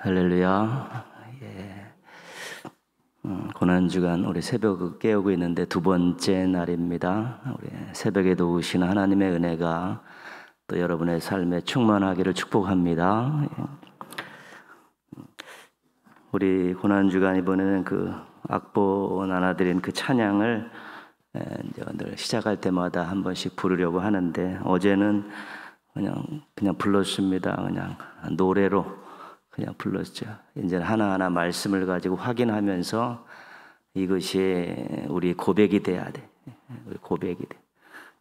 할렐루야. 고난주간 우리 새벽을 깨우고 있는데 두 번째 날입니다. 우리 새벽에 도우시는 하나님의 은혜가 또 여러분의 삶에 충만하기를 축복합니다. 우리 고난주간 이번에는 그 악보 나눠드린 그 찬양을 이제 늘 시작할 때마다 한 번씩 부르려고 하는데 어제는 그냥 불렀습니다. 그냥 노래로 그냥 불렀죠. 이제 하나하나 말씀을 가지고 확인하면서 이것이 우리 고백이 돼야 돼. 우리 고백이 돼.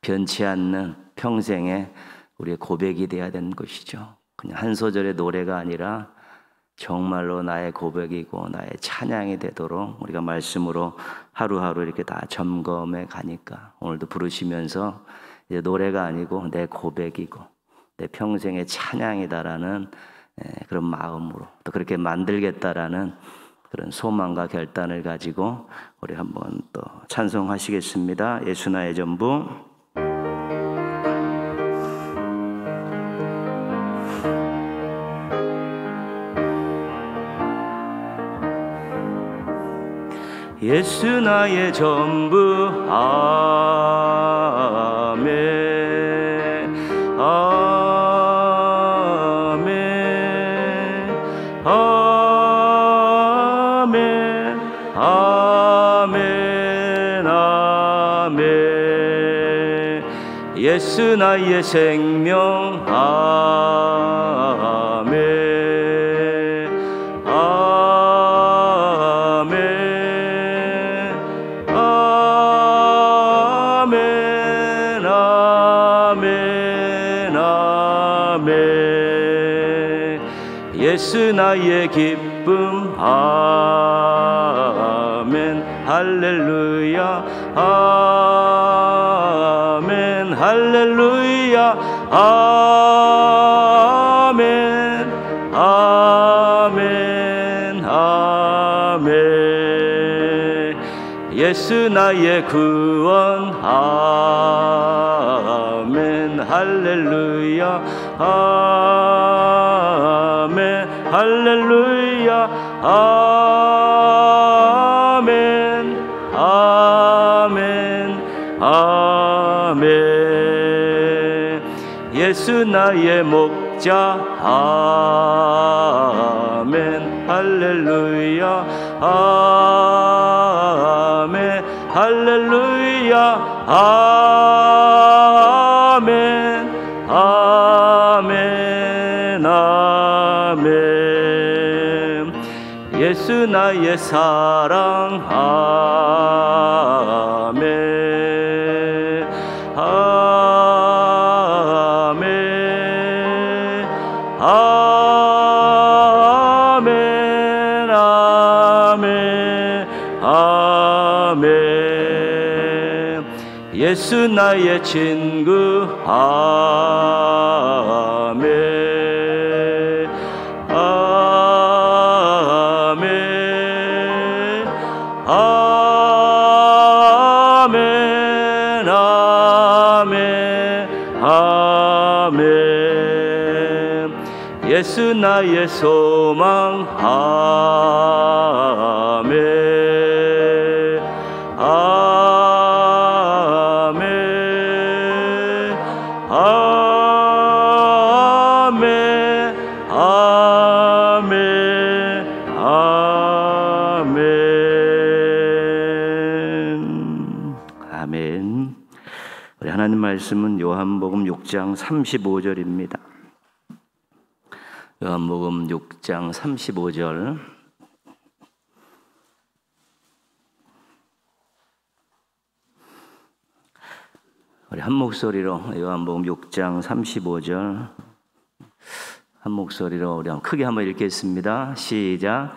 변치 않는 평생에 우리의 고백이 돼야 되는 것이죠. 그냥 한 소절의 노래가 아니라 정말로 나의 고백이고 나의 찬양이 되도록 우리가 말씀으로 하루하루 이렇게 다 점검해 가니까 오늘도 부르시면서 이제 노래가 아니고 내 고백이고 내 평생의 찬양이다라는 그런 마음으로 또 그렇게 만들겠다라는 그런 소망과 결단을 가지고 우리 한번 또 찬송하시겠습니다. 예수 나의 전부. 예수 나의 전부. 아멘. 아멘. 아멘. 아멘. 아멘. 예수 나의 생명. 아멘. 예수 나의 기쁨. 아멘. 할렐루야. 아멘. 할렐루야. 아멘. 아멘. 아멘. 예수 나의 구원. 아멘. 할렐루야. 아멘. 할렐루야. 아멘. 아멘. 아멘. 예수 나의 목자. 아멘. 할렐루야. 아멘. 할렐루야. 아멘. 아멘. 아멘. 예수 나의 사랑. 아멘. 아멘. 아멘. 아멘. 아멘. 예수 나의 친구. 아멘. 아멘. 아멘. 아멘. 예수 나의 소망. 아멘. 아멘. 아멘. 아멘. 아멘. 아멘. 우리 하나님 말씀은 요한복음 6장 35절입니다. 요한복음 6장 35절. 우리 한 목소리로 요한복음 6장 35절 한 목소리로 우리 크게 한번 읽겠습니다. 시작.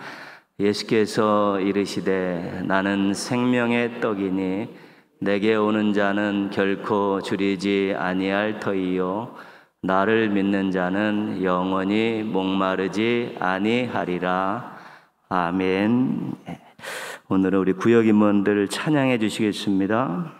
예수께서 이르시되 나는 생명의 떡이니 내게 오는 자는 결코 줄이지 아니할 터이요 나를 믿는 자는 영원히 목마르지 아니하리라. 아멘. 오늘은 우리 구역 임원들 찬양해 주시겠습니다.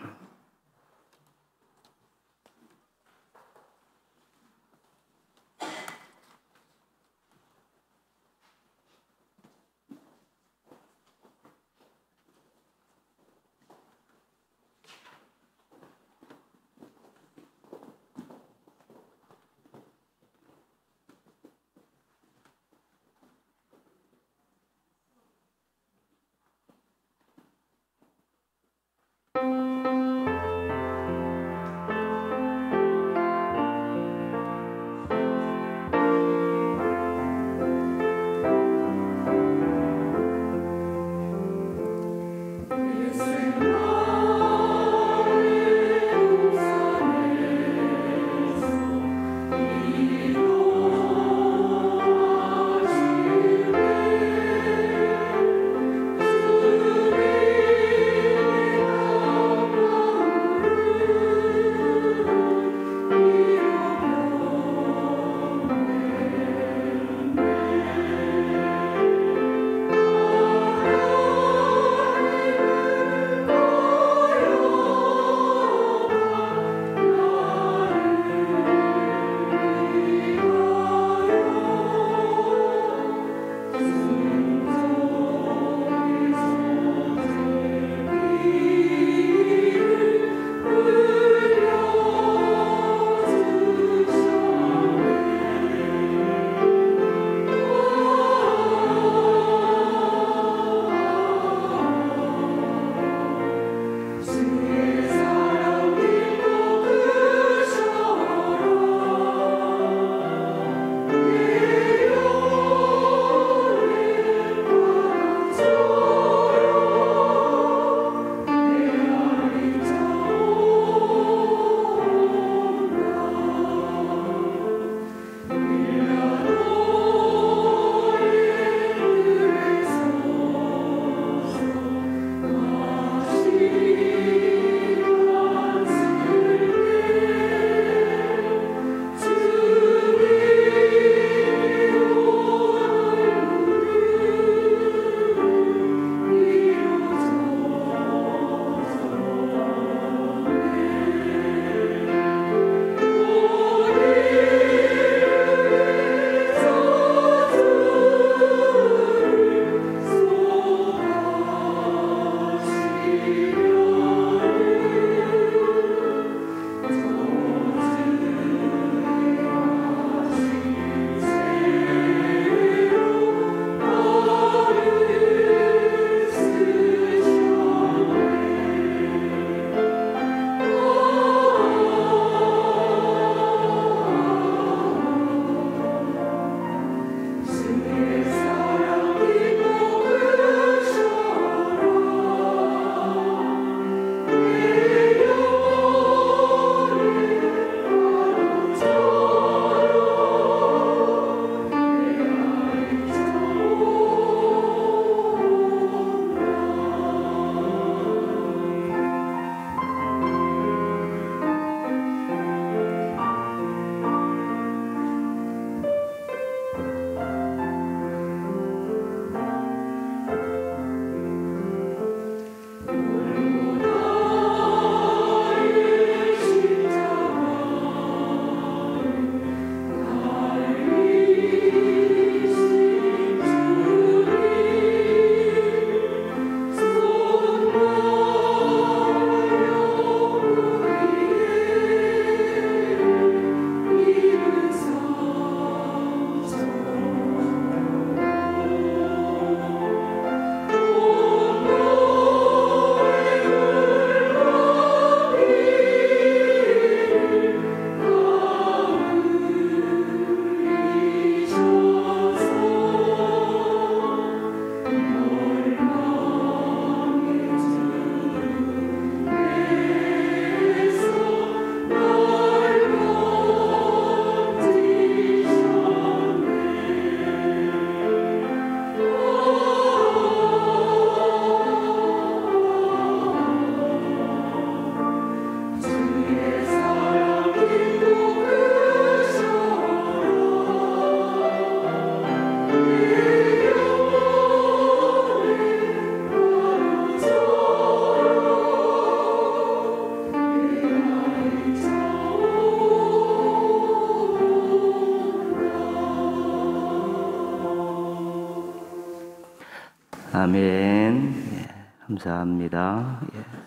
아멘. 예, 감사합니다. 예.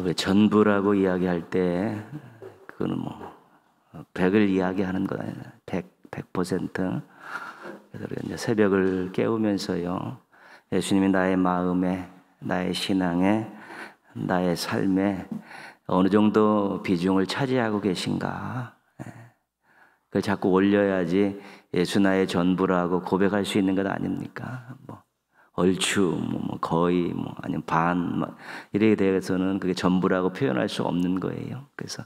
왜 전부라고 이야기할 때 그거는 뭐 100을 이야기하는 거 아니에요. 100%. 그래서 우리가 이제 새벽을 깨우면서요, 예수님이 나의 마음에, 나의 신앙에, 나의 삶에 어느 정도 비중을 차지하고 계신가? 그걸 자꾸 올려야지 예수 나의 전부라고 고백할 수 있는 것 아닙니까? 뭐 얼추, 거의, 아니면 반, 이렇게 되어서는 그게 전부라고 표현할 수 없는 거예요. 그래서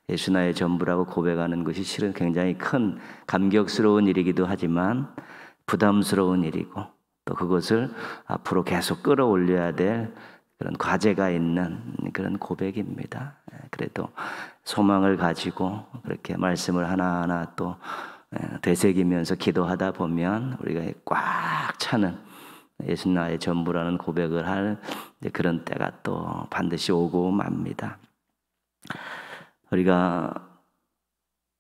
예수 나의 전부라고 고백하는 것이 실은 굉장히 큰 감격스러운 일이기도 하지만 부담스러운 일이고, 또 그것을 앞으로 계속 끌어올려야 될 그런 과제가 있는 그런 고백입니다. 그래도 소망을 가지고 그렇게 말씀을 하나하나 또 되새기면서 기도하다 보면 우리가 꽉 차는 예수 나의 전부라는 고백을 할 그런 때가 또 반드시 오고 맙니다. 우리가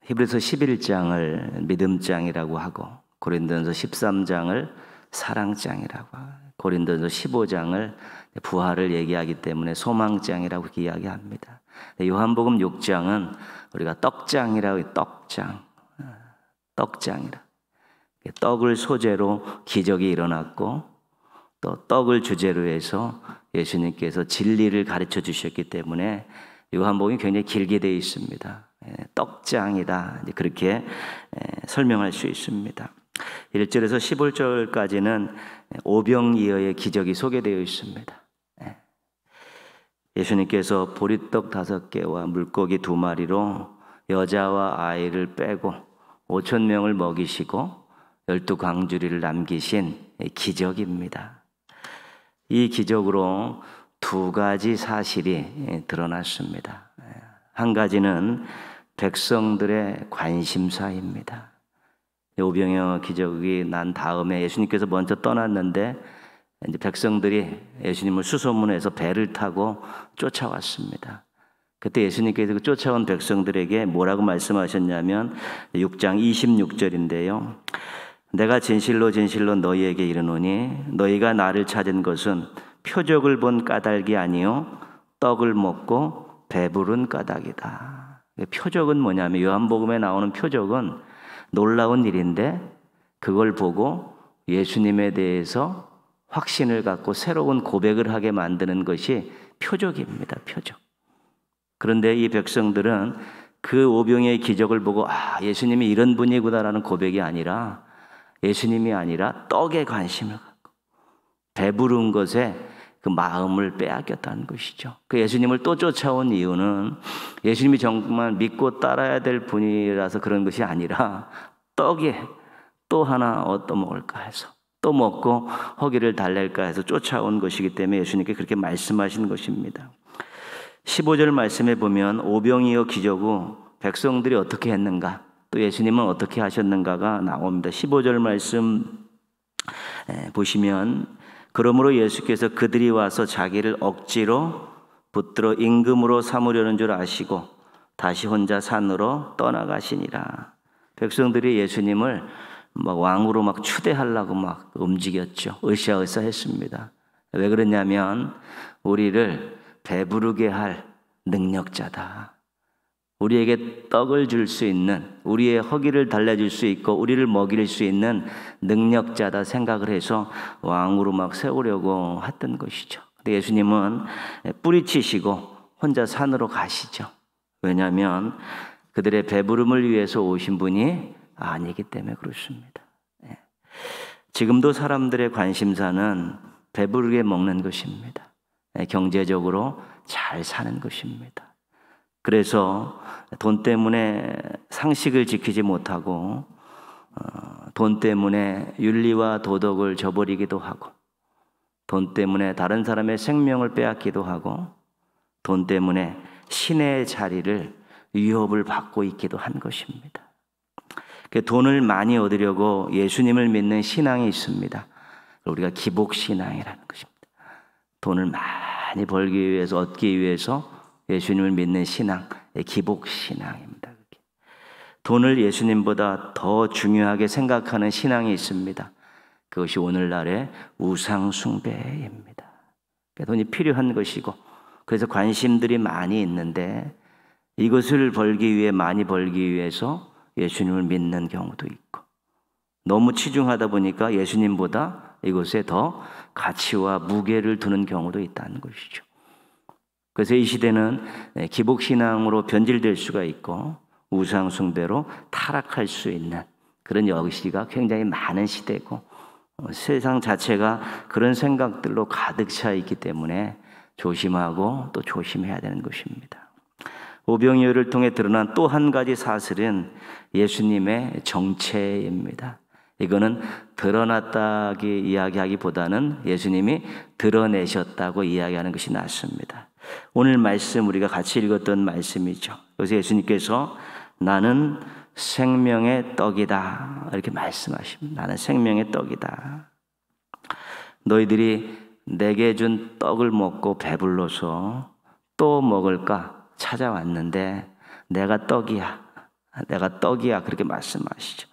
히브리서 11장을 믿음장이라고 하고, 고린도전서 13장을 사랑장이라고 하고, 고린도전서 15장을 부활을 얘기하기 때문에 소망장이라고 이야기합니다. 요한복음 6장은 우리가 떡장이라고 해요. 떡장이라. 떡을 소재로 기적이 일어났고, 또 떡을 주제로 해서 예수님께서 진리를 가르쳐 주셨기 때문에 요한복음이 굉장히 길게 되어 있습니다. 떡장이다, 그렇게 설명할 수 있습니다. 1절에서 15절까지는 오병이어의 기적이 소개되어 있습니다. 예수님께서 보리떡 5개와 물고기 2마리로 여자와 아이를 빼고 5,000명을 먹이시고 12광주리를 남기신 기적입니다. 이 기적으로 2가지 사실이 드러났습니다. 한 가지는 백성들의 관심사입니다. 오병이어 기적이 난 다음에 예수님께서 먼저 떠났는데 이제 백성들이 예수님을 수소문해서 배를 타고 쫓아왔습니다. 그때 예수님께서 쫓아온 백성들에게 뭐라고 말씀하셨냐면 6장 26절인데요. 내가 진실로 진실로 너희에게 이르노니 너희가 나를 찾은 것은 표적을 본 까닭이 아니요 떡을 먹고 배부른 까닭이다. 표적은 뭐냐면, 요한복음에 나오는 표적은 놀라운 일인데 그걸 보고 예수님에 대해서 확신을 갖고 새로운 고백을 하게 만드는 것이 표적입니다. 표적. 그런데 이 백성들은 그 오병이어의 기적을 보고 예수님이 이런 분이구나라는 고백이 아니라, 예수님이 아니라 떡에 관심을 갖고 배부른 것에 그 마음을 빼앗겼다는 것이죠. 그 예수님을 또 쫓아온 이유는 예수님이 정말 믿고 따라야 될 분이라서 그런 것이 아니라 떡에 또 하나 얻어먹을까 해서, 또 먹고 허기를 달랠까 해서 쫓아온 것이기 때문에 예수님께 그렇게 말씀하신 것입니다. 15절 말씀에 보면 오병이어 기적 후 백성들이 어떻게 했는가, 또 예수님은 어떻게 하셨는가가 나옵니다. 15절 말씀 보시면, 그러므로 예수께서 그들이 와서 자기를 억지로 붙들어 임금으로 삼으려는 줄 아시고 다시 혼자 산으로 떠나가시니라. 백성들이 예수님을 왕으로 추대하려고 움직였죠. 으쌰으쌰 했습니다. 왜 그러냐면 우리를 배부르게 할 능력자다. 우리에게 떡을 줄 수 있는, 우리의 허기를 달래줄 수 있고 우리를 먹일 수 있는 능력자다 생각을 해서 왕으로 세우려고 했던 것이죠. 근데 예수님은 뿌리치시고 혼자 산으로 가시죠. 왜냐하면 그들의 배부름을 위해서 오신 분이 아니기 때문에 그렇습니다. 지금도 사람들의 관심사는 배부르게 먹는 것입니다. 경제적으로 잘 사는 것입니다. 그래서 돈 때문에 상식을 지키지 못하고 돈 때문에 윤리와 도덕을 저버리기도 하고, 돈 때문에 다른 사람의 생명을 빼앗기도 하고, 돈 때문에 신의 자리를 위협을 받고 있기도 한 것입니다. 돈을 많이 얻으려고 예수님을 믿는 신앙이 있습니다. 우리가 기복신앙이라는 것입니다. 돈을 많이 벌기 위해서, 얻기 위해서 예수님을 믿는 신앙, 기복신앙입니다. 돈을 예수님보다 더 중요하게 생각하는 신앙이 있습니다. 그것이 오늘날의 우상숭배입니다. 돈이 필요한 것이고 그래서 관심들이 많이 있는데 이것을 벌기 위해, 많이 벌기 위해서 예수님을 믿는 경우도 있고, 너무 치중하다 보니까 예수님보다 이것에 더 가치와 무게를 두는 경우도 있다는 것이죠. 그래서 이 시대는 기복신앙으로 변질될 수가 있고 우상숭배로 타락할 수 있는 그런 여시가 굉장히 많은 시대고, 세상 자체가 그런 생각들로 가득 차 있기 때문에 조심하고 또 조심해야 되는 것입니다. 오병이어를 통해 드러난 또 한 가지 사실은 예수님의 정체입니다. 이거는 드러났다기 이야기하기보다는 예수님이 드러내셨다고 이야기하는 것이 낫습니다. 오늘 말씀 우리가 같이 읽었던 말씀이죠. 그래서 예수님께서 나는 생명의 떡이다 이렇게 말씀하십니다. 나는 생명의 떡이다. 너희들이 내게 준 떡을 먹고 배불러서 또 먹을까 찾아왔는데 내가 떡이야. 내가 떡이야. 그렇게 말씀하시죠.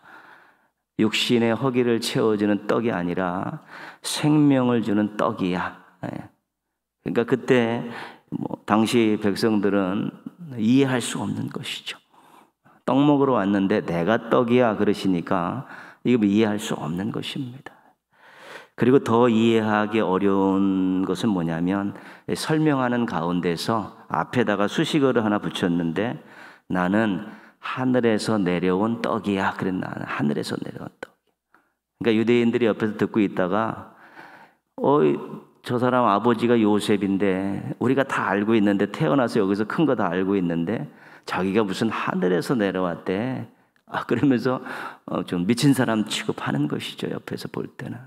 육신의 허기를 채워주는 떡이 아니라 생명을 주는 떡이야. 그러니까 그때 당시 백성들은 이해할 수 없는 것이죠. 떡 먹으러 왔는데 내가 떡이야 그러시니까 이거 이해할 수 없는 것입니다. 그리고 더 이해하기 어려운 것은 뭐냐면 설명하는 가운데서 앞에다가 수식어를 하나 붙였는데 나는 하늘에서 내려온 떡이야. 그래, 나는 하늘에서 내려온 떡. 그러니까 유대인들이 옆에서 듣고 있다가 저 사람 아버지가 요셉인데 우리가 다 알고 있는데, 태어나서 여기서 큰 거 다 알고 있는데 자기가 무슨 하늘에서 내려왔대. 그러면서 좀 미친 사람 취급하는 것이죠. 옆에서 볼 때는.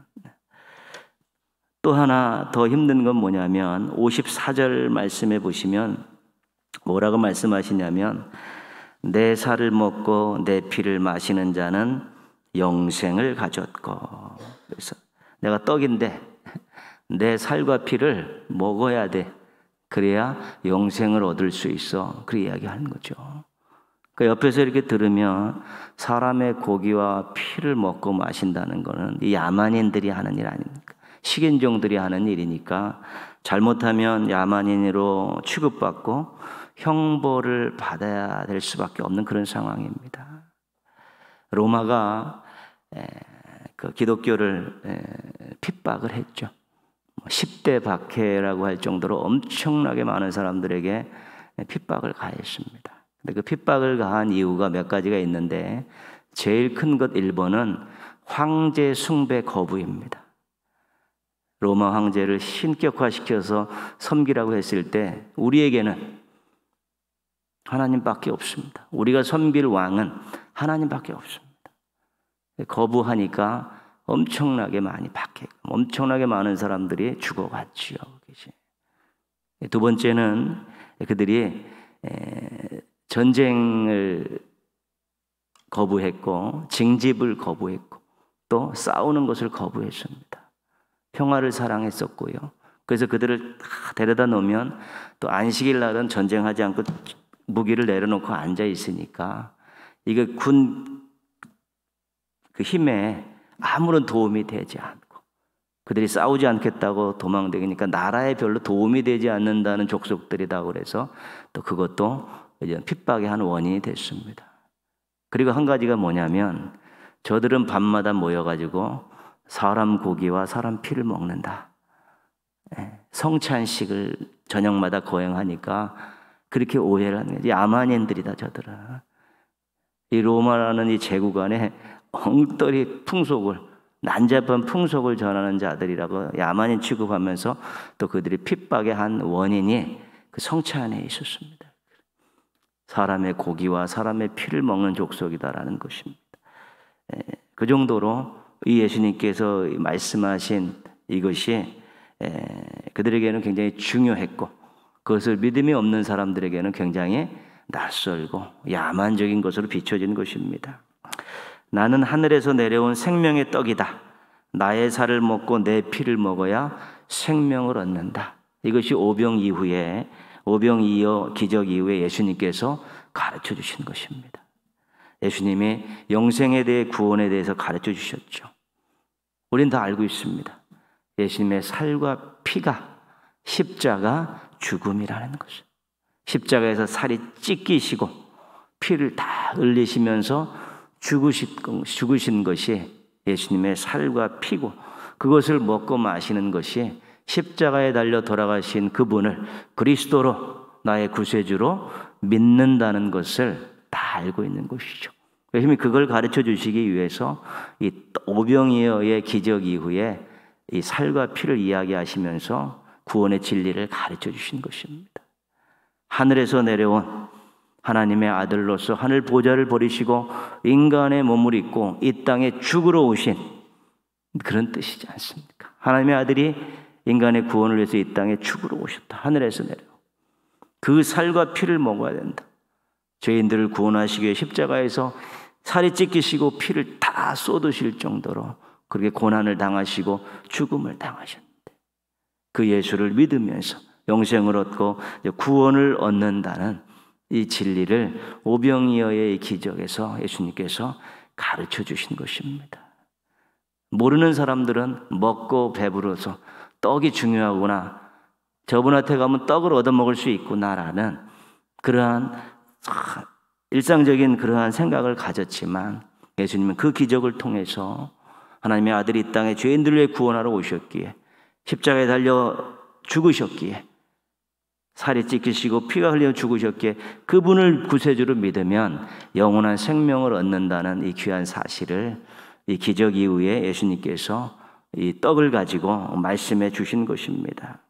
또 하나 더 힘든 건 뭐냐면 54절 말씀에 보시면 뭐라고 말씀하시냐면 내 살을 먹고 내 피를 마시는 자는 영생을 가졌고, 그래서 내가 떡인데 내 살과 피를 먹어야 돼. 그래야 영생을 얻을 수 있어. 그 이야기하는 거죠. 그러니까 옆에서 이렇게 들으면 사람의 고기와 피를 먹고 마신다는 거는 이 야만인들이 하는 일 아닙니까? 식인종들이 하는 일이니까 잘못하면 야만인으로 취급받고 형벌을 받아야 될 수밖에 없는 그런 상황입니다. 로마가 그 기독교를 핍박을 했죠. 10대 박해라고 할 정도로 엄청나게 많은 사람들에게 핍박을 가했습니다. 근데 그 핍박을 가한 이유가 몇 가지가 있는데 제일 큰 것 1번은 황제 숭배 거부입니다. 로마 황제를 신격화시켜서 섬기라고 했을 때 우리에게는 하나님밖에 없습니다. 우리가 섬길 왕은 하나님밖에 없습니다. 거부하니까 엄청나게 많이 박해, 엄청나게 많은 사람들이 죽어갔지요. 두 번째는 그들이 전쟁을 거부했고 징집을 거부했고 또 싸우는 것을 거부했습니다. 평화를 사랑했었고요. 그래서 그들을 다 데려다 놓으면 또 안식일 날은 전쟁하지 않고 무기를 내려놓고 앉아 있으니까 이게 군 그 힘에 아무런 도움이 되지 않고, 그들이 싸우지 않겠다고 도망다니니까 나라에 별로 도움이 되지 않는다는 족속들이다 그래서 또 그것도 이제 핍박의 한 원인이 됐습니다. 그리고 한 가지가 뭐냐면 저들은 밤마다 모여가지고 사람 고기와 사람 피를 먹는다. 성찬식을 저녁마다 거행하니까 그렇게 오해를 하는 거예요. 야만인들이다 저들은. 이 로마라는 이 제국 안에 엉터리 풍속을, 난잡한 풍속을 전하는 자들이라고 야만인 취급하면서 또 그들이 핍박의 한 원인이 그 성찬에 있었습니다. 사람의 고기와 사람의 피를 먹는 족속이다라는 것입니다. 그 정도로 이 예수님께서 말씀하신 이것이 그들에게는 굉장히 중요했고 그것을 믿음이 없는 사람들에게는 굉장히 낯설고 야만적인 것으로 비춰진 것입니다. 나는 하늘에서 내려온 생명의 떡이다. 나의 살을 먹고 내 피를 먹어야 생명을 얻는다. 이것이 오병이어 기적 이후에 예수님께서 가르쳐 주신 것입니다. 예수님이 영생에 대해, 구원에 대해서 가르쳐 주셨죠. 우린 다 알고 있습니다. 예수님의 살과 피가 십자가 죽음이라는 것을. 십자가에서 살이 찢기시고 피를 다 흘리시면서 죽으신 것이 예수님의 살과 피고, 그것을 먹고 마시는 것이 십자가에 달려 돌아가신 그분을 그리스도로 나의 구세주로 믿는다는 것을 다 알고 있는 것이죠. 예수님이 그걸 가르쳐 주시기 위해서 이 오병이어의 기적 이후에 이 살과 피를 이야기하시면서 구원의 진리를 가르쳐 주신 것입니다. 하늘에서 내려온 하나님의 아들로서 하늘 보좌를 버리시고 인간의 몸을 입고 이 땅에 죽으러 오신 그런 뜻이지 않습니까? 하나님의 아들이 인간의 구원을 위해서 이 땅에 죽으러 오셨다. 하늘에서 내려. 그 살과 피를 먹어야 된다. 죄인들을 구원하시기 위해 십자가에서 살이 찢기시고 피를 다 쏟으실 정도로 그렇게 고난을 당하시고 죽음을 당하셨는데, 그 예수를 믿으면서 영생을 얻고 구원을 얻는다는 이 진리를 오병이어의 기적에서 예수님께서 가르쳐 주신 것입니다. 모르는 사람들은 먹고 배부러서 떡이 중요하구나, 저분한테 가면 떡을 얻어먹을 수 있구나라는 그러한 일상적인 그러한 생각을 가졌지만, 예수님은 그 기적을 통해서 하나님의 아들이 이 땅에 죄인들을 위해 구원하러 오셨기에, 십자가에 달려 죽으셨기에, 살이 찢기시고 피가 흘려 죽으셨기에 그분을 구세주로 믿으면 영원한 생명을 얻는다는 이 귀한 사실을 이 기적 이후에 예수님께서 이 떡을 가지고 말씀해 주신 것입니다.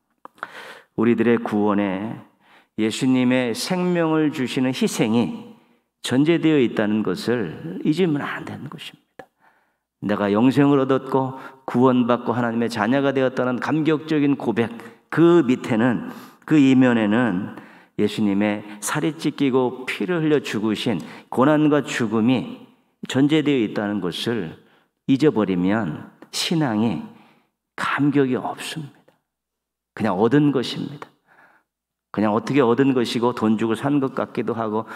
우리들의 구원에 예수님의 생명을 주시는 희생이 전제되어 있다는 것을 잊으면 안 되는 것입니다. 내가 영생을 얻었고 구원받고 하나님의 자녀가 되었다는 감격적인 고백, 그 밑에는, 그 이면에는 예수님의 살이 찢기고 피를 흘려 죽으신 고난과 죽음이 전제되어 있다는 것을 잊어버리면 신앙이 감격이 없습니다. 그냥 얻은 것입니다. 그냥 어떻게 얻은 것이고 돈 주고 산 것 같기도 하고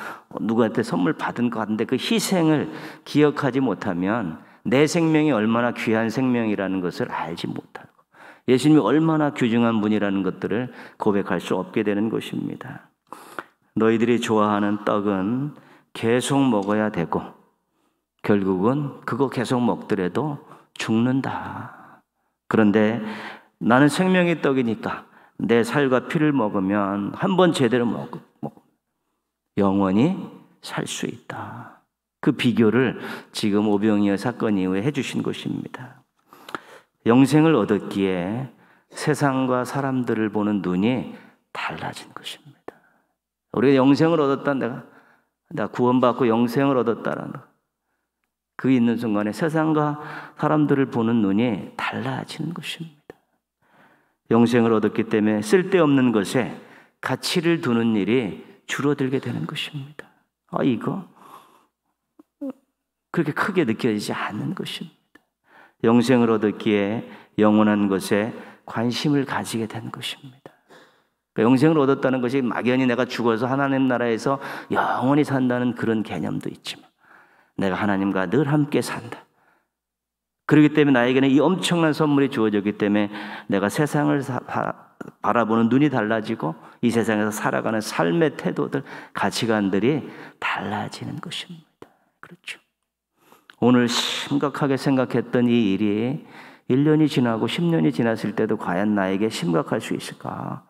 누구한테 선물 받은 것 같은데, 그 희생을 기억하지 못하면 내 생명이 얼마나 귀한 생명이라는 것을 알지 못하고 예수님이 얼마나 귀중한 분이라는 것들을 고백할 수 없게 되는 것입니다. 너희들이 좋아하는 떡은 계속 먹어야 되고 결국은 그거 계속 먹더라도 죽는다. 그런데 나는 생명의 떡이니까 내 살과 피를 먹으면 한번 제대로 먹으면 영원히 살 수 있다. 그 비교를 지금 오병이어 사건 이후에 해주신 것입니다. 영생을 얻었기에 세상과 사람들을 보는 눈이 달라진 것입니다. 우리가 영생을 얻었다, 내가 구원받고 영생을 얻었다라는 그 있는 순간에 세상과 사람들을 보는 눈이 달라지는 것입니다. 영생을 얻었기 때문에 쓸데없는 것에 가치를 두는 일이 줄어들게 되는 것입니다. 이거 그렇게 크게 느껴지지 않는 것입니다. 영생을 얻었기에 영원한 것에 관심을 가지게 된 것입니다. 영생을 얻었다는 것이 막연히 내가 죽어서 하나님 나라에서 영원히 산다는 그런 개념도 있지만, 내가 하나님과 늘 함께 산다. 그렇기 때문에 나에게는 이 엄청난 선물이 주어졌기 때문에 내가 세상을 바라보는 눈이 달라지고 이 세상에서 살아가는 삶의 태도들, 가치관들이 달라지는 것입니다. 그렇죠. 오늘 심각하게 생각했던 이 일이 1년이 지나고 10년이 지났을 때도 과연 나에게 심각할 수 있을까?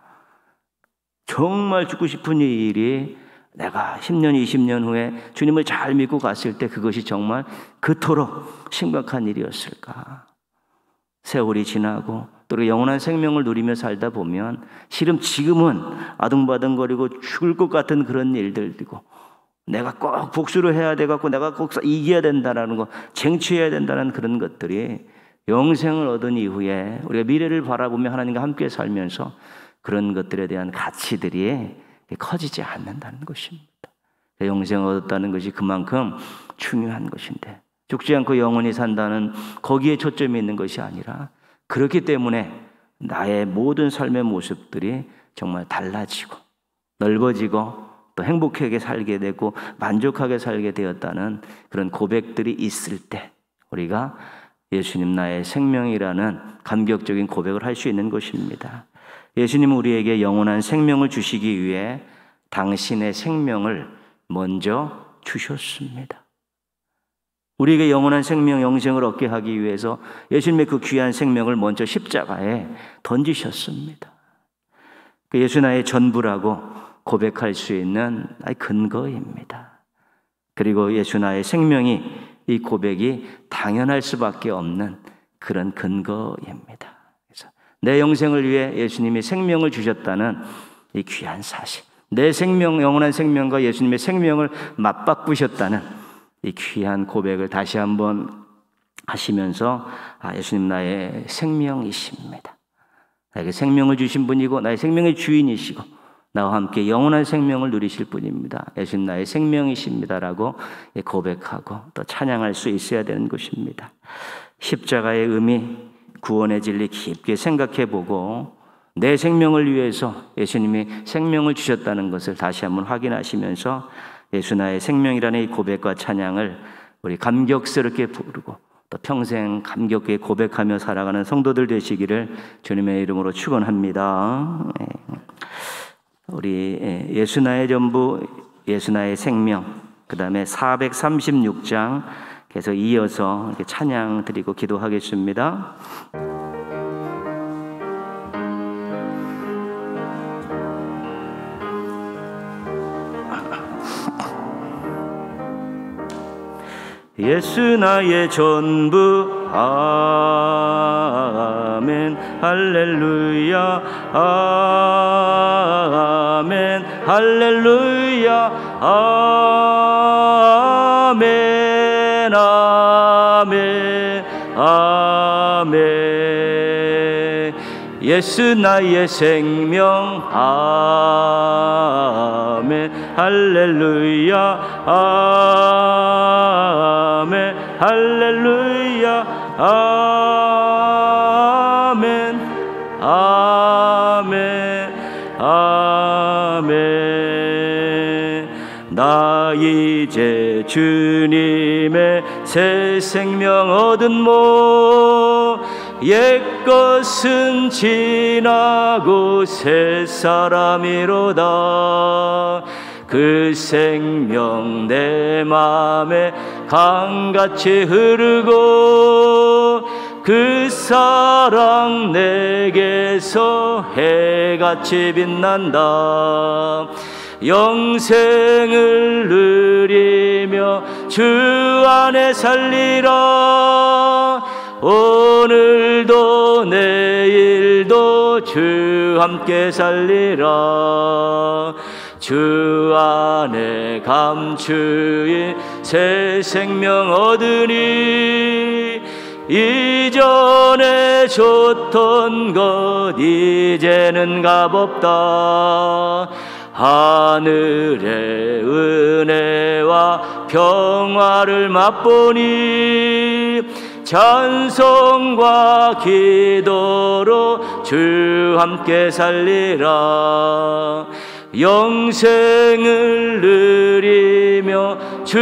정말 죽고 싶은 이 일이 내가 10년, 20년 후에 주님을 잘 믿고 갔을 때 그것이 정말 그토록 심각한 일이었을까? 세월이 지나고 또 영원한 생명을 누리며 살다 보면 실은 지금은 아둥바둥거리고 죽을 것 같은 그런 일들이고, 내가 꼭 복수를 해야 돼갖고 내가 꼭 이겨야 된다는 거, 쟁취해야 된다는 그런 것들이 영생을 얻은 이후에 우리가 미래를 바라보며 하나님과 함께 살면서 그런 것들에 대한 가치들이 커지지 않는다는 것입니다. 영생을 얻었다는 것이 그만큼 중요한 것인데, 죽지 않고 영원히 산다는 거기에 초점이 있는 것이 아니라, 그렇기 때문에 나의 모든 삶의 모습들이 정말 달라지고 넓어지고 또 행복하게 살게 되고 만족하게 살게 되었다는 그런 고백들이 있을 때 우리가 예수님 나의 생명이라는 감격적인 고백을 할 수 있는 것입니다. 예수님은 우리에게 영원한 생명을 주시기 위해 당신의 생명을 먼저 주셨습니다. 우리에게 영원한 생명, 영생을 얻게 하기 위해서 예수님의 그 귀한 생명을 먼저 십자가에 던지셨습니다. 예수 나의 전부라고 고백할 수 있는 근거입니다. 그리고 예수 나의 생명이, 이 고백이 당연할 수밖에 없는 그런 근거입니다. 그래서 내 영생을 위해 예수님이 생명을 주셨다는 이 귀한 사실, 내 생명, 영원한 생명과 예수님의 생명을 맞바꾸셨다는 이 귀한 고백을 다시 한번 하시면서 예수님 나의 생명이십니다. 나에게 생명을 주신 분이고 나의 생명의 주인이시고 나와 함께 영원한 생명을 누리실 분입니다. 예수님 나의 생명이십니다라고 고백하고 또 찬양할 수 있어야 되는 것입니다. 십자가의 의미, 구원의 진리 깊게 생각해보고 내 생명을 위해서 예수님이 생명을 주셨다는 것을 다시 한번 확인하시면서 예수 나의 생명이라는 이 고백과 찬양을 우리 감격스럽게 부르고 또 평생 감격하게 고백하며 살아가는 성도들 되시기를 주님의 이름으로 축원합니다. 우리 예수 나의 전부, 예수 나의 생명, 그 다음에 436장 계속 이어서 이렇게 찬양 드리고 기도하겠습니다. 예수 나의 전부, 아멘 할렐루야, 아멘 할렐루야, 아멘 아멘 아멘. 예수 나의 생명, 아멘 할렐루야, 아멘 할렐루야, 아멘 아멘 아멘. 나 이제 주님의 새 생명 얻은 몸, 옛것은 지나고 새 사람이로다. 그 생명 내 맘에 강같이 흐르고 그 사랑 내게서 해같이 빛난다. 영생을 누리며 주 안에 살리라. 오늘도 내일도 주 함께 살리라. 주 안에 감추인 새 생명 얻으니 이전에 줬던 것 이제는 값없다. 하늘의 은혜와 평화를 맛보니 찬송과 기도로 주 함께 살리라. 영생을 누리며 주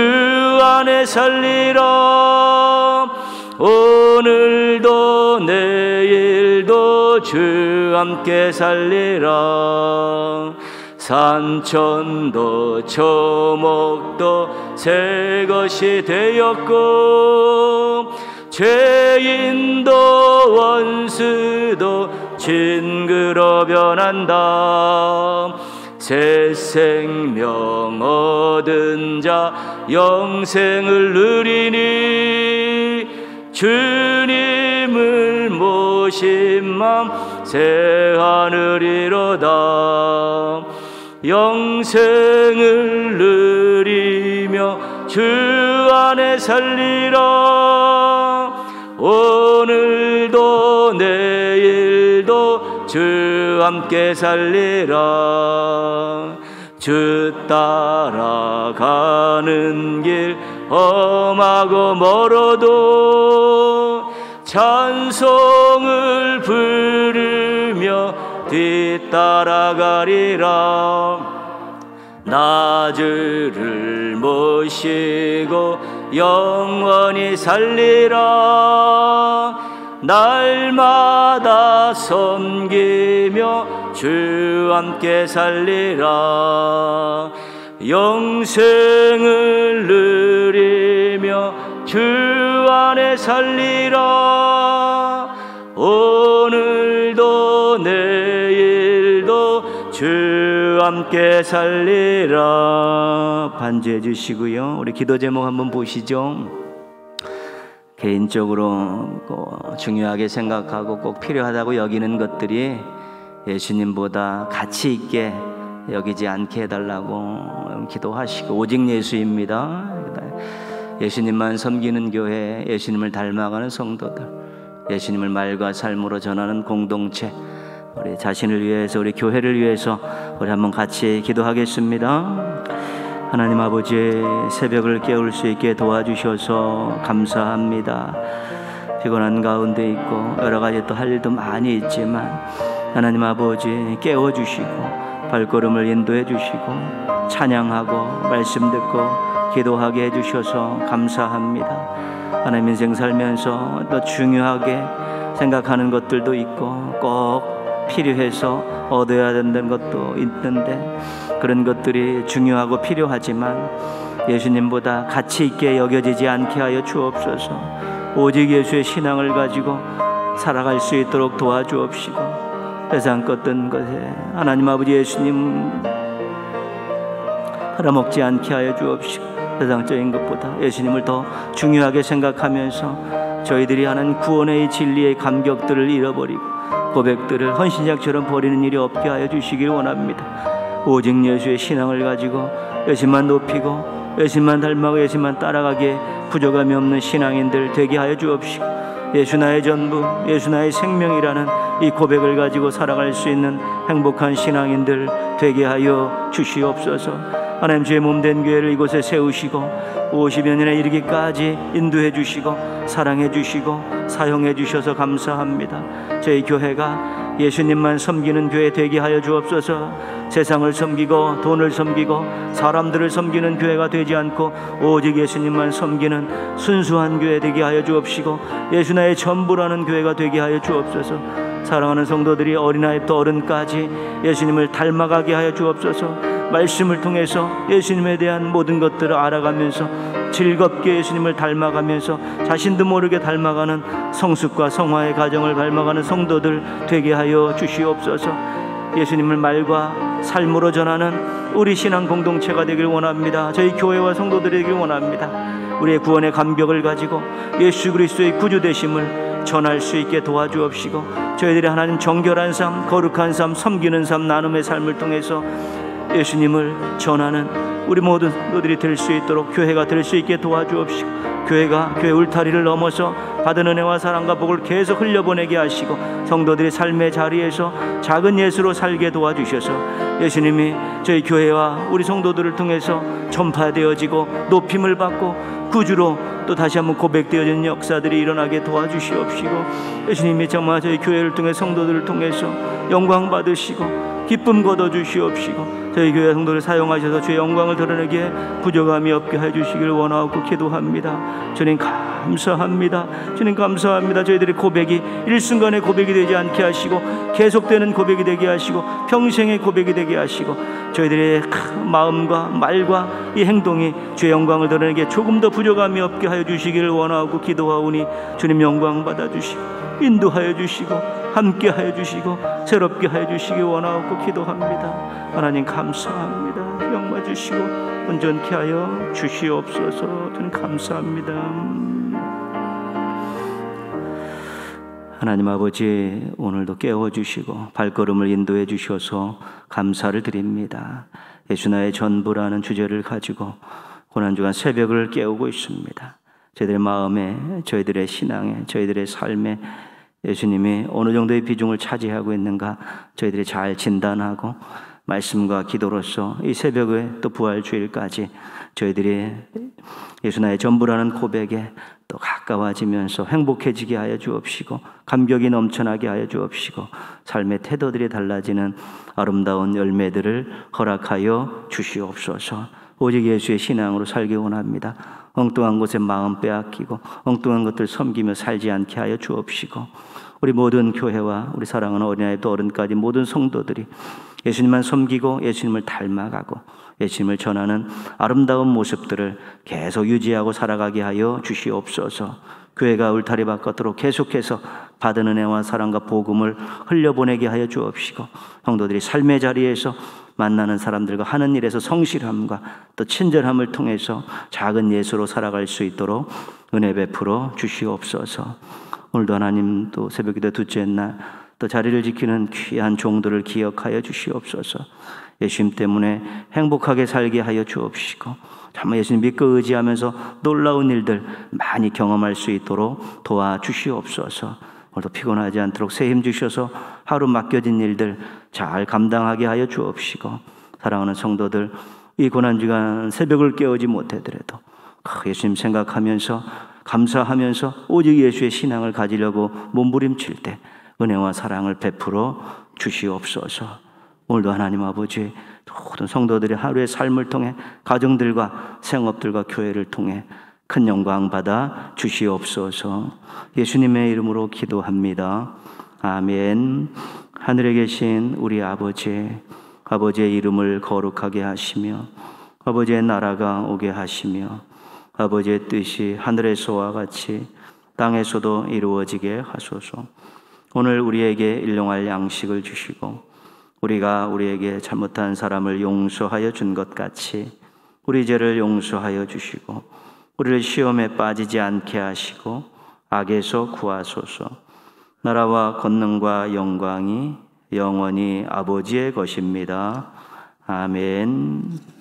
안에 살리라. 오늘도 내일도 주 함께 살리라. 산천도 초목도 새 것이 되었고 죄인도 원수도 징그러 변한다. 새 생명 얻은 자 영생을 누리니 주님을 모신 맘 새 하늘이로다. 영생을 누리며 주 안에 살리라. 오늘도 내일도 주 함께 살리라. 주 따라가는 길 험하고 멀어도 찬송을 부르며 뒤따라가리라. 나 주를 모시고 영원히 살리라. 날마다 섬기며 주 함께 살리라. 영생을 누리며 주 안에 살리라. 오늘도 내일도 주 함께 살리라. 반주해 주시고요. 우리 기도 제목 한번 보시죠. 개인적으로 중요하게 생각하고 꼭 필요하다고 여기는 것들이 예수님보다 가치 있게 여기지 않게 해달라고 기도하시고, 오직 예수입니다. 예수님만 섬기는 교회, 예수님을 닮아가는 성도들, 예수님을 말과 삶으로 전하는 공동체, 우리 자신을 위해서, 우리 교회를 위해서 우리 한번 같이 기도하겠습니다. 하나님 아버지, 새벽을 깨울 수 있게 도와주셔서 감사합니다. 피곤한 가운데 있고 여러 가지 또 할 일도 많이 있지만 하나님 아버지 깨워주시고 발걸음을 인도해 주시고 찬양하고 말씀 듣고 기도하게 해주셔서 감사합니다. 하나님, 인생 살면서 또 중요하게 생각하는 것들도 있고 꼭 필요해서 얻어야 된다는 것도 있는데, 그런 것들이 중요하고 필요하지만 예수님보다 가치 있게 여겨지지 않게 하여 주옵소서. 오직 예수의 신앙을 가지고 살아갈 수 있도록 도와주옵시고, 세상 어떤 것에 하나님 아버지 예수님 팔아먹지 않게 하여 주옵시고, 세상적인 것보다 예수님을 더 중요하게 생각하면서 저희들이 하는 구원의 진리의 감격들을 잃어버리고 고백들을 헌신약처럼 버리는 일이 없게 하여 주시길 원합니다. 오직 예수의 신앙을 가지고 예수만 높이고 예수만 닮아가고 예수만 따라가기에 부족함이 없는 신앙인들 되게 하여 주옵시고, 예수 나의 전부, 예수 나의 생명이라는 이 고백을 가지고 살아갈 수 있는 행복한 신앙인들 되게 하여 주시옵소서. 하나님, 주의 몸된 교회를 이곳에 세우시고 50여 년에 이르기까지 인도해 주시고 사랑해 주시고 사용해 주셔서 감사합니다. 저희 교회가 예수님만 섬기는 교회 되게 하여 주옵소서. 세상을 섬기고 돈을 섬기고 사람들을 섬기는 교회가 되지 않고 오직 예수님만 섬기는 순수한 교회 되게 하여 주옵시고, 예수 나의 전부라는 교회가 되게 하여 주옵소서. 사랑하는 성도들이 어린아이부터 어른까지 예수님을 닮아가게 하여 주옵소서. 말씀을 통해서 예수님에 대한 모든 것들을 알아가면서 즐겁게 예수님을 닮아가면서 자신도 모르게 닮아가는 성숙과 성화의 가정을 닮아가는 성도들 되게 하여 주시옵소서. 예수님을 말과 삶으로 전하는 우리 신앙 공동체가 되길 원합니다. 저희 교회와 성도들이 되길 원합니다. 우리의 구원의 감격을 가지고 예수 그리스도의 구주 되심을 전할 수 있게 도와주옵시고, 저희들이 하나님 정결한 삶, 거룩한 삶, 섬기는 삶, 나눔의 삶을 통해서 예수님을 전하는 우리 모든 성도들이 될 수 있도록 교회가 될 수 있게 도와주옵시고, 교회가 교회 울타리를 넘어서 받은 은혜와 사랑과 복을 계속 흘려보내게 하시고, 성도들의 삶의 자리에서 작은 예수로 살게 도와주셔서 예수님이 저희 교회와 우리 성도들을 통해서 전파되어지고 높임을 받고 구주로 또 다시 한번 고백되어지는 역사들이 일어나게 도와주시옵시고, 예수님이 정말 저희 교회를 통해 성도들을 통해서 영광 받으시고 기쁨 거둬 주시옵시고, 저희 교회 성도를 사용하셔서 주의 영광을 드러내기에 부족함이 없게 해주시길 원하고 기도합니다. 주님 감사합니다. 주님 감사합니다. 저희들의 고백이 일순간의 고백이 되지 않게 하시고 계속되는 고백이 되게 하시고 평생의 고백이 되게 하시고, 저희들의 마음과 말과 이 행동이 주의 영광을 드러내기에 조금 더 부족함이 없게 하여 주시기를 원하고 기도하오니, 주님 영광 받아주시고 인도하여 주시고 함께 하여 주시고 새롭게 하여 주시기 원하고 기도합니다. 하나님 감사합니다. 영광 주시고 온전케 하여 주시옵소서. 저는 감사합니다. 하나님 아버지, 오늘도 깨워주시고 발걸음을 인도해 주셔서 감사를 드립니다. 예수 나의 전부라는 주제를 가지고 고난주간 새벽을 깨우고 있습니다. 저희들의 마음에, 저희들의 신앙에, 저희들의 삶에 예수님이 어느 정도의 비중을 차지하고 있는가 저희들이 잘 진단하고 말씀과 기도로서 이 새벽에 또 부활주일까지 저희들이 예수 나의 전부라는 고백에 또 가까워지면서 행복해지게 하여 주옵시고, 감격이 넘쳐나게 하여 주옵시고, 삶의 태도들이 달라지는 아름다운 열매들을 허락하여 주시옵소서. 오직 예수의 신앙으로 살기 원합니다. 엉뚱한 곳에 마음 빼앗기고 엉뚱한 것들 섬기며 살지 않게 하여 주옵시고, 우리 모든 교회와 우리 사랑하는 어린아이부터 어른까지 모든 성도들이 예수님만 섬기고 예수님을 닮아가고 예수님을 전하는 아름다운 모습들을 계속 유지하고 살아가게 하여 주시옵소서. 교회가 울타리 바깥으로 계속해서 받은 은혜와 사랑과 복음을 흘려보내게 하여 주옵시고, 성도들이 삶의 자리에서 만나는 사람들과 하는 일에서 성실함과 또 친절함을 통해서 작은 예수로 살아갈 수 있도록 은혜 베풀어 주시옵소서. 오늘도 하나님, 또 새벽기도 둘째 날 또 자리를 지키는 귀한 종들을 기억하여 주시옵소서. 예수님 때문에 행복하게 살게 하여 주옵시고, 정말 예수님 믿고 의지하면서 놀라운 일들 많이 경험할 수 있도록 도와주시옵소서. 오늘도 피곤하지 않도록 새 힘 주셔서 하루 맡겨진 일들 잘 감당하게 하여 주옵시고, 사랑하는 성도들, 이 고난주간 새벽을 깨우지 못하더라도 예수님 생각하면서 감사하면서 오직 예수의 신앙을 가지려고 몸부림칠 때 은혜와 사랑을 베풀어 주시옵소서. 오늘도 하나님 아버지, 모든 성도들의 하루의 삶을 통해 가정들과 생업들과 교회를 통해 큰 영광 받아 주시옵소서. 예수님의 이름으로 기도합니다. 아멘. 하늘에 계신 우리 아버지, 아버지의 이름을 거룩하게 하시며 아버지의 나라가 오게 하시며 아버지의 뜻이 하늘에서와 같이 땅에서도 이루어지게 하소서. 오늘 우리에게 일용할 양식을 주시고 우리가 우리에게 잘못한 사람을 용서하여 준 것 같이 우리 죄를 용서하여 주시고 우리를 시험에 빠지지 않게 하시고 악에서 구하소서. 나라와 권능과 영광이 영원히 아버지의 것입니다. 아멘.